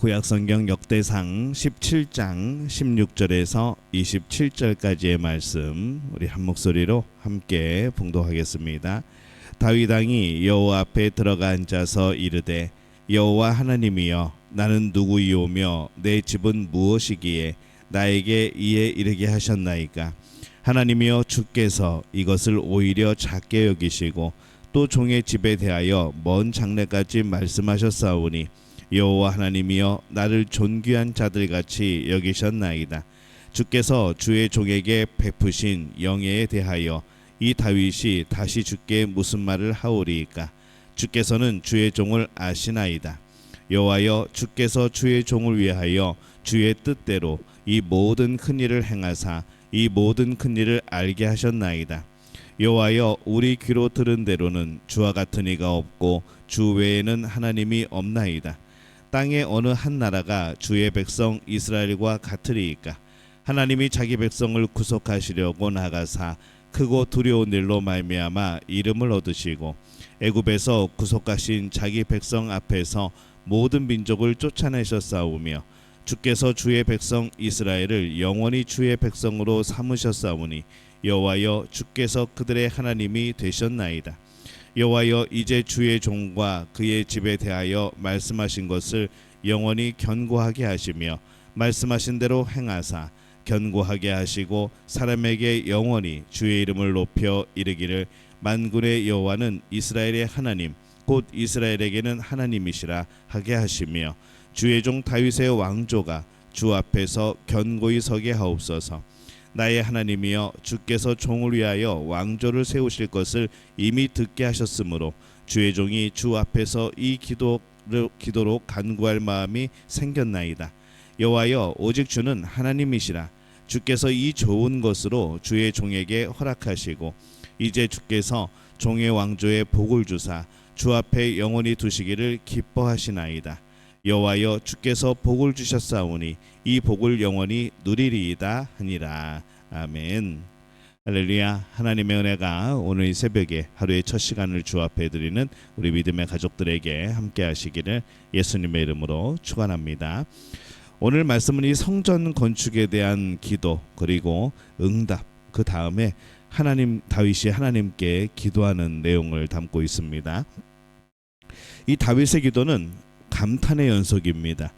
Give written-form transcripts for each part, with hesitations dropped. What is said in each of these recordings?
구약성경 역대상 17장 16절에서 27절까지의 말씀 우리 한 목소리로 함께 봉독하겠습니다. 다윗 왕이 여호와 앞에 들어가 앉아서 이르되 여호와 하나님이여 나는 누구이오며 내 집은 무엇이기에 나에게 이에 이르게 하셨나이까. 하나님이여 주께서 이것을 오히려 작게 여기시고 또 종의 집에 대하여 먼 장래까지 말씀하셨사오니 여호와 하나님이여 나를 존귀한 자들같이 여기셨나이다. 주께서 주의 종에게 베푸신 영예에 대하여 이 다윗이 다시 주께 무슨 말을 하오리이까. 주께서는 주의 종을 아시나이다. 여호와여 주께서 주의 종을 위하여 주의 뜻대로 이 모든 큰 일을 행하사 이 모든 큰 일을 알게 하셨나이다. 여호와여 우리 귀로 들은 대로는 주와 같은 이가 없고 주 외에는 하나님이 없나이다. 땅의 어느 한 나라가 주의 백성 이스라엘과 같으리이까. 하나님이 자기 백성을 구속하시려고 나가사 크고 두려운 일로 말미암아 이름을 얻으시고 애굽에서 구속하신 자기 백성 앞에서 모든 민족을 쫓아내셨사오며 주께서 주의 백성 이스라엘을 영원히 주의 백성으로 삼으셨사오니 여호와여 주께서 그들의 하나님이 되셨나이다. 여호와여 이제 주의 종과 그의 집에 대하여 말씀하신 것을 영원히 견고하게 하시며 말씀하신 대로 행하사 견고하게 하시고 사람에게 영원히 주의 이름을 높여 이르기를 만군의 여호와는 이스라엘의 하나님 곧 이스라엘에게는 하나님이시라 하게 하시며 주의 종 다윗의 왕조가 주 앞에서 견고히 서게 하옵소서. 나의 하나님이여 주께서 종을 위하여 왕조를 세우실 것을 이미 듣게 하셨으므로 주의 종이 주 앞에서 이 기도로 간구할 마음이 생겼나이다. 여호와여 오직 주는 하나님이시라. 주께서 이 좋은 것으로 주의 종에게 허락하시고 이제 주께서 종의 왕조에 복을 주사 주 앞에 영원히 두시기를 기뻐하시나이다. 여호와여 주께서 복을 주셨사오니 이 복을 영원히 누리리이다 하니라. 아멘. 할렐루야. 하나님의 은혜가 오늘 이 새벽에 하루의 첫 시간을 주 앞에 드리는 우리 믿음의 가족들에게 함께 하시기를 예수님의 이름으로 축원합니다. 오늘 말씀은 이 성전 건축에 대한 기도 그리고 응답 그 다음에 다윗이 하나님께 기도하는 내용을 담고 있습니다. 이 다윗의 기도는 감탄의 연속입니다.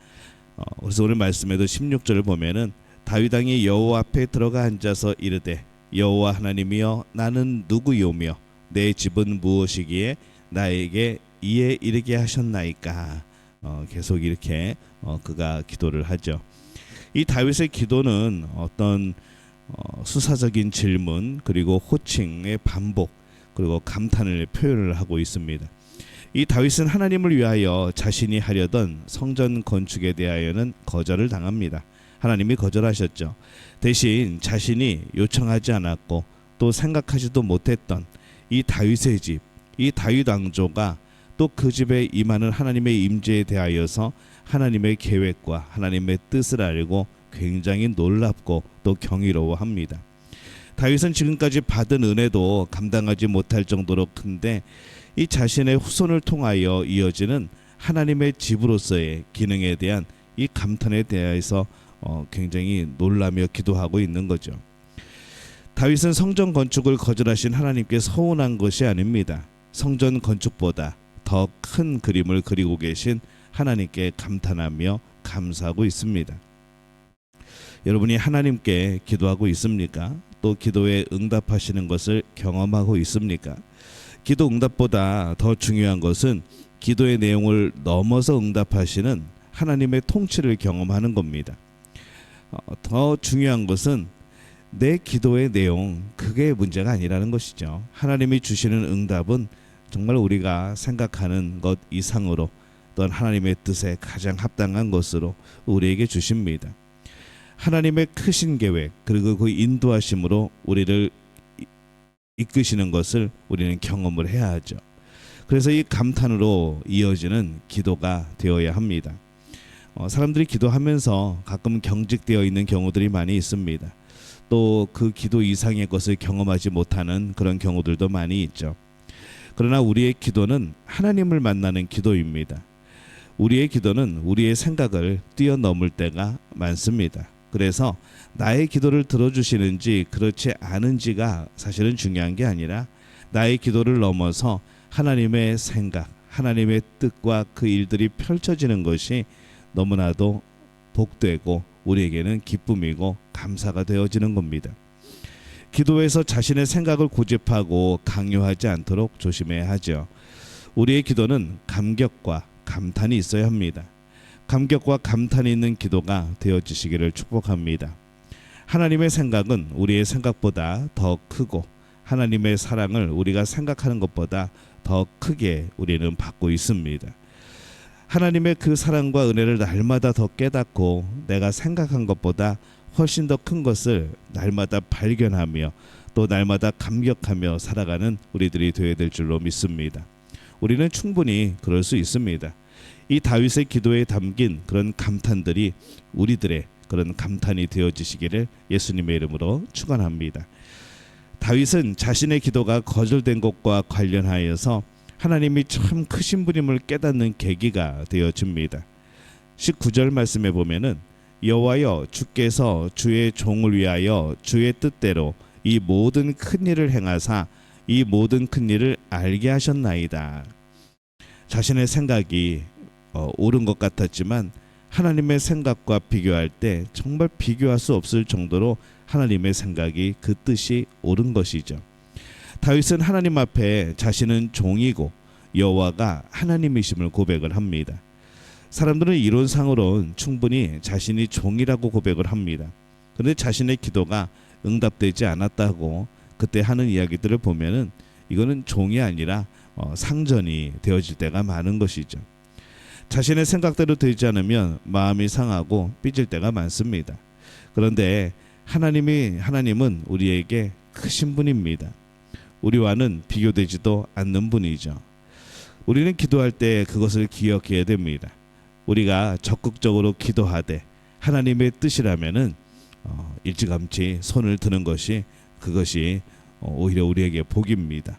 그래서 오늘 말씀에도 16절을 보면은 다윗 왕이 여호와 앞에 들어가 앉아서 이르되 여호와 하나님이여 나는 누구이오며 내 집은 무엇이기에 나에게 이에 이르게 하셨나이까. 계속 이렇게 그가 기도를 하죠. 이 다윗의 기도는 어떤 수사적인 질문 그리고 호칭의 반복 그리고 감탄을 표현을 하고 있습니다. 이 다윗은 하나님을 위하여 자신이 하려던 성전 건축에 대하여는 거절을 당합니다. 하나님이 거절하셨죠. 대신 자신이 요청하지 않았고 또 생각하지도 못했던 이 다윗의 집, 이 다윗 왕조가 또 그 집에 임하는 하나님의 임재에 대하여서 하나님의 계획과 하나님의 뜻을 알고 굉장히 놀랍고 또 경이로워합니다. 다윗은 지금까지 받은 은혜도 감당하지 못할 정도로 큰데 이 자신의 후손을 통하여 이어지는 하나님의 집으로서의 기능에 대한 이 감탄에 대해서 굉장히 놀라며 기도하고 있는 거죠. 다윗은 성전 건축을 거절하신 하나님께 서운한 것이 아닙니다. 성전 건축보다 더 큰 그림을 그리고 계신 하나님께 감탄하며 감사하고 있습니다. 여러분이 하나님께 기도하고 있습니까? 또 기도에 응답하시는 것을 경험하고 있습니까? 기도 응답보다 더 중요한 것은 기도의 내용을 넘어서 응답하시는 하나님의 통치를 경험하는 겁니다. 더 중요한 것은 내 기도의 내용 그게 문제가 아니라는 것이죠. 하나님이 주시는 응답은 정말 우리가 생각하는 것 이상으로 또한 하나님의 뜻에 가장 합당한 것으로 우리에게 주십니다. 하나님의 크신 계획 그리고 그 인도하심으로 우리를 이끄시는 것을 우리는 경험을 해야 하죠. 그래서 이 감탄으로 이어지는 기도가 되어야 합니다. 사람들이 기도하면서 가끔 경직되어 있는 경우들이 많이 있습니다. 또 그 기도 이상의 것을 경험하지 못하는 그런 경우들도 많이 있죠. 그러나 우리의 기도는 하나님을 만나는 기도입니다. 우리의 기도는 우리의 생각을 뛰어넘을 때가 많습니다. 그래서 나의 기도를 들어주시는지 그렇지 않은지가 사실은 중요한 게 아니라 나의 기도를 넘어서 하나님의 생각, 하나님의 뜻과 그 일들이 펼쳐지는 것이 너무나도 복되고 우리에게는 기쁨이고 감사가 되어지는 겁니다. 기도에서 자신의 생각을 고집하고 강요하지 않도록 조심해야 하죠. 우리의 기도는 감격과 감탄이 있어야 합니다. 감격과 감탄이 있는 기도가 되어지시기를 축복합니다. 하나님의 생각은 우리의 생각보다 더 크고 하나님의 사랑을 우리가 생각하는 것보다 더 크게 우리는 받고 있습니다. 하나님의 그 사랑과 은혜를 날마다 더 깨닫고 내가 생각한 것보다 훨씬 더 큰 것을 날마다 발견하며 또 날마다 감격하며 살아가는 우리들이 되어야 될 줄로 믿습니다. 우리는 충분히 그럴 수 있습니다. 이 다윗의 기도에 담긴 그런 감탄들이 우리들의 그런 감탄이 되어지시기를 예수님의 이름으로 축원합니다. 다윗은 자신의 기도가 거절된 것과 관련하여서 하나님이 참 크신 분임을 깨닫는 계기가 되어집니다. 19절 말씀에 보면은 여호와여 주께서 주의 종을 위하여 주의 뜻대로 이 모든 큰 일을 행하사 이 모든 큰 일을 알게 하셨나이다. 자신의 생각이 옳은 것 같았지만 하나님의 생각과 비교할 때 정말 비교할 수 없을 정도로 하나님의 생각이 그 뜻이 옳은 것이죠. 다윗은 하나님 앞에 자신은 종이고 여호와가 하나님이심을 고백을 합니다. 사람들은 이론상으로는 충분히 자신이 종이라고 고백을 합니다. 그런데 자신의 기도가 응답되지 않았다고 그때 하는 이야기들을 보면은 이거는 종이 아니라 상전이 되어질 때가 많은 것이죠. 자신의 생각대로 되지 않으면 마음이 상하고 삐질 때가 많습니다. 그런데 하나님은 우리에게 크신 분입니다. 우리와는 비교되지도 않는 분이죠. 우리는 기도할 때 그것을 기억해야 됩니다. 우리가 적극적으로 기도하되 하나님의 뜻이라면은 일찌감치 손을 드는 그것이 오히려 우리에게 복입니다.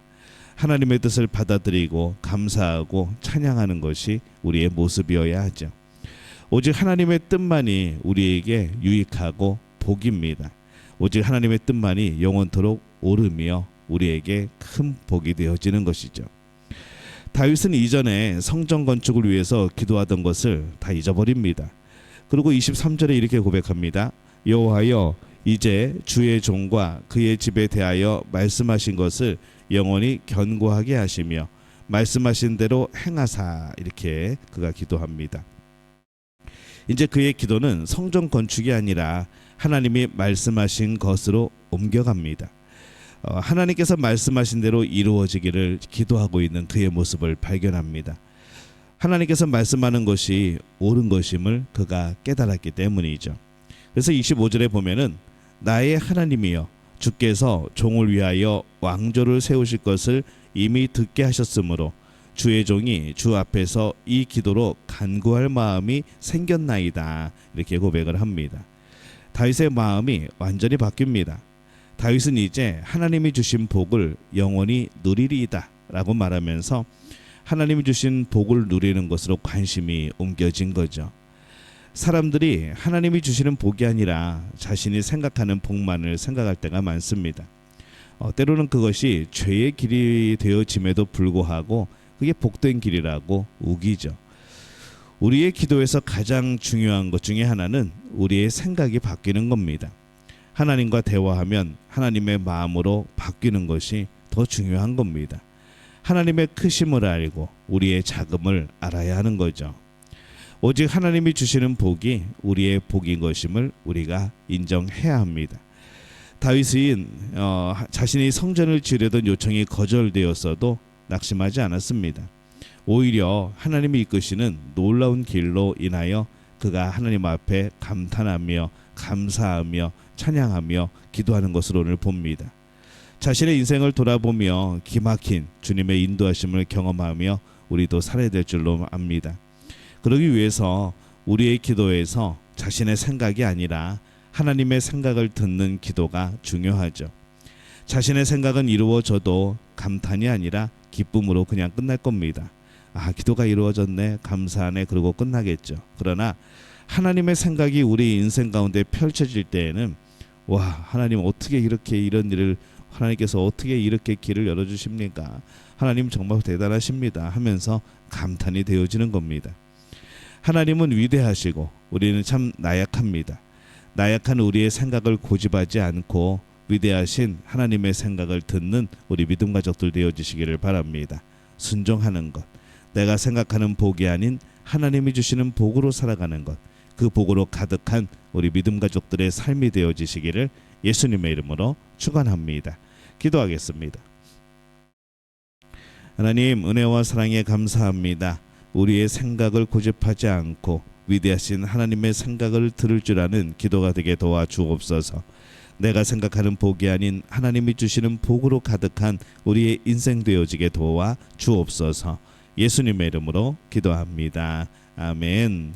하나님의 뜻을 받아들이고 감사하고 찬양하는 것이 우리의 모습이어야 하죠. 오직 하나님의 뜻만이 우리에게 유익하고 복입니다. 오직 하나님의 뜻만이 영원토록 오르며 우리에게 큰 복이 되어지는 것이죠. 다윗은 이전에 성전 건축을 위해서 기도하던 것을 다 잊어버립니다. 그리고 23절에 이렇게 고백합니다. 여호와여 이제 주의 종과 그의 집에 대하여 말씀하신 것을 영원히 견고하게 하시며 말씀하신 대로 행하사, 이렇게 그가 기도합니다. 이제 그의 기도는 성전 건축이 아니라 하나님이 말씀하신 것으로 옮겨갑니다. 하나님께서 말씀하신 대로 이루어지기를 기도하고 있는 그의 모습을 발견합니다. 하나님께서 말씀하는 것이 옳은 것임을 그가 깨달았기 때문이죠. 그래서 25절에 보면은 나의 하나님이여 주께서 종을 위하여 왕조를 세우실 것을 이미 듣게 하셨으므로 주의 종이 주 앞에서 이 기도로 간구할 마음이 생겼나이다, 이렇게 고백을 합니다. 다윗의 마음이 완전히 바뀝니다. 다윗은 이제 하나님이 주신 복을 영원히 누리리이다 라고 말하면서 하나님이 주신 복을 누리는 것으로 관심이 옮겨진 거죠. 사람들이 하나님이 주시는 복이 아니라 자신이 생각하는 복만을 생각할 때가 많습니다. 때로는 그것이 죄의 길이 되어짐에도 불구하고 그게 복된 길이라고 우기죠. 우리의 기도에서 가장 중요한 것 중에 하나는 우리의 생각이 바뀌는 겁니다. 하나님과 대화하면 하나님의 마음으로 바뀌는 것이 더 중요한 겁니다. 하나님의 크심을 알고 우리의 작음을 알아야 하는 거죠. 오직 하나님이 주시는 복이 우리의 복인 것임을 우리가 인정해야 합니다. 다윗은 자신이 성전을 지으려던 요청이 거절되었어도 낙심하지 않았습니다. 오히려 하나님이 이끄시는 놀라운 길로 인하여 그가 하나님 앞에 감탄하며 감사하며 찬양하며 기도하는 것으로 오늘 봅니다. 자신의 인생을 돌아보며 기막힌 주님의 인도하심을 경험하며 우리도 살아야 될 줄로 압니다. 그러기 위해서 우리의 기도에서 자신의 생각이 아니라 하나님의 생각을 듣는 기도가 중요하죠. 자신의 생각은 이루어져도 감탄이 아니라 기쁨으로 그냥 끝날 겁니다. 기도가 이루어졌네, 감사하네, 그러고 끝나겠죠. 그러나 하나님의 생각이 우리 인생 가운데 펼쳐질 때에는 와, 하나님 어떻게 이렇게 이런 일을, 하나님께서 어떻게 이렇게 길을 열어주십니까? 하나님 정말 대단하십니다 하면서 감탄이 되어지는 겁니다. 하나님은 위대하시고 우리는 참 나약합니다. 나약한 우리의 생각을 고집하지 않고 위대하신 하나님의 생각을 듣는 우리 믿음 가족들 되어주시기를 바랍니다. 순종하는 것, 내가 생각하는 복이 아닌 하나님이 주시는 복으로 살아가는 것, 그 복으로 가득한 우리 믿음 가족들의 삶이 되어지시기를 예수님의 이름으로 축원합니다. 기도하겠습니다. 하나님, 은혜와 사랑에 감사합니다. 우리의 생각을 고집하지 않고 위대하신 하나님의 생각을 들을 줄 아는 기도가 되게 도와주옵소서. 내가 생각하는 복이 아닌 하나님이 주시는 복으로 가득한 우리의 인생 되어지게 도와 주옵소서. 예수님의 이름으로 기도합니다. 아멘.